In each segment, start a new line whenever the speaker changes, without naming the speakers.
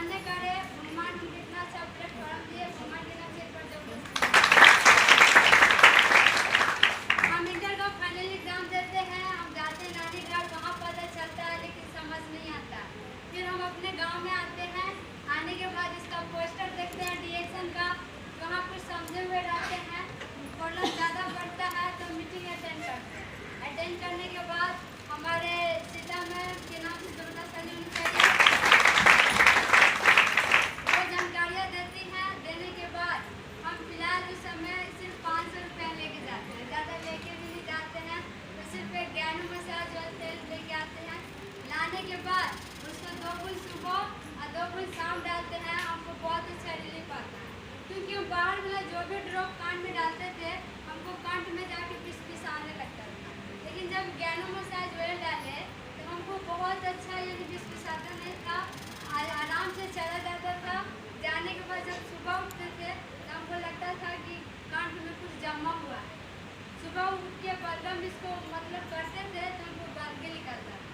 जानने का रे भगवान हम कितना अच्छा प्लेटफॉर्म दिए, भगवान के नाम से कर दो। हम इंटर का फाइनल एग्जाम देते हैं, हम जाते हैं नानी घर, वहाँ पता चलता है लेकिन समझ नहीं आता। फिर हम अपने गांव में आते हैं, आने के बाद इसका पोस्टर देखते हैं डीएक्शन का, वहाँ कुछ समझे हुए रहते हैं, प्रॉब्लम ज़्यादा बढ़ता है तो मीटिंग अटेंड करते हैं। अटेंड करने के बाद हमारे सीता मैम के नाम से दुर्गा सली होनी चाहिए, वो जानकारियाँ देती हैं। देने के बाद हम फिलहाल उस समय सिर्फ 500 रुपये लेके जाते हैं, ज़्यादा लेके भी नहीं जाते हैं, तो सिर्फ एक ज्ञान मसाज और तेल लेके आते हैं। लाने के बाद उसको 2 फूल सुबह और 2 फूल शाम डालते हैं, हमको बहुत अच्छा रिलीफ आता है। क्योंकि हम बाहर वाला जो भी ड्रॉप कान में डालते थे, हमको कांट में जाके पिस आने लगता था। लेकिन जब ज्ञानो मसाज ऑयल डाले तो हमको बहुत अच्छा, यानी पिसाता नहीं था, आराम से चला जाता था। जाने के बाद जब सुबह उठते थे तो हमको लगता था कि कांट में कुछ जमा हुआ है। सुबह उठ के बलगम इसको मतलब करते थे तो हमको गंदगी निकलता था।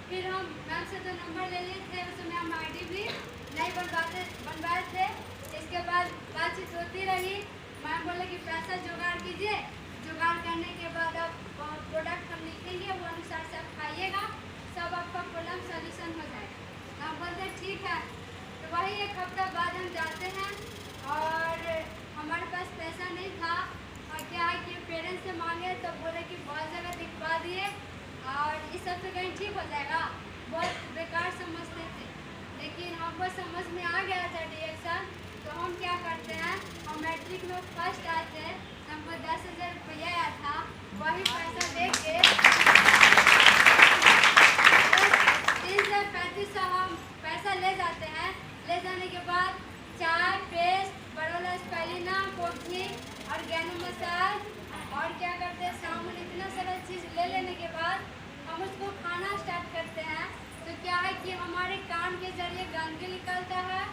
फिर हम मैम से तो नंबर ले लिए थे, उस समय हम ID भी नहीं बनवाए थे। इसके बाद बातचीत होती रही, मैम बोले कि पैसा जुगाड़ कीजिए, जुगाड़ करने के बाद अब प्रोडक्ट हम लिखेंगे, वो अनुसार से आप खाइएगा, सब आपका प्रॉब्लम सोल्यूशन हो जाएगा। हम बोलते ठीक है। तो वही 1 हफ्ता बाद हम जाते हैं और हमारे पास पैसा नहीं था, और क्या है कि पेरेंट्स से मांगे तो बोले कि बहुत जगह दिखवा दिए और इस सब से कहीं ठीक हो जाएगा, बहुत बेकार समझते थे। लेकिन हमको समझ में आ गया था डीएक्शन, तो हम क्या करते हैं, हम मैट्रिक में फर्स्ट आए थे, हमको 10,000 रुपया आया था, वही पैसा लेके 300-3500 हम पैसा ले जाते हैं। ले जाने के बाद चाय, पेस्ट, बड़ोला स्पाइलिना, कोठी और ज्ञानो मसाज और क्या करते हैं, सामान, इतना सारा चीज़ ले लेने के बाद हम उसको खाना स्टार्ट करते हैं। तो क्या है कि हमारे कान के जरिए गंदगी निकलता है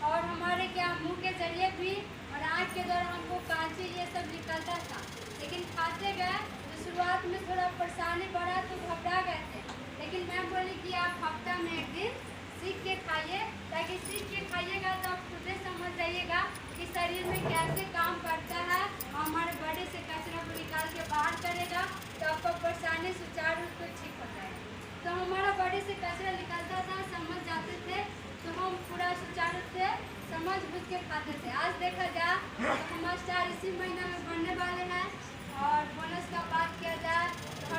और हमारे क्या मुंह के जरिए भी, और आँख के द्वारा हमको कांची ये सब निकलता था। लेकिन खाते गए तो शुरुआत में थोड़ा परेशानी बढ़ा तो घबरा गए थे, लेकिन मैम बोली कि आप हफ्ता में 1 दिन सीख के खाइए, ताकि सीख के खाइएगा तो आप खुद ही समझ जाइएगा कि शरीर में कैसे काम करता है, और हमारे बॉडी से कचरा को निकाल के बाहर करेगा तो आपका परेशानी सुचारू रूप से ठीक हो जाएगा। तो हमारा बॉडी से कचरा निकलता था, समझ जाते थे, तो हम पूरा सुचारू से समझ बुझ के खाते थे। आज देखा जाए तो हमारे स्टार इसी महीना में बनने वाले हैं, और बोनस का बात किया जाए तो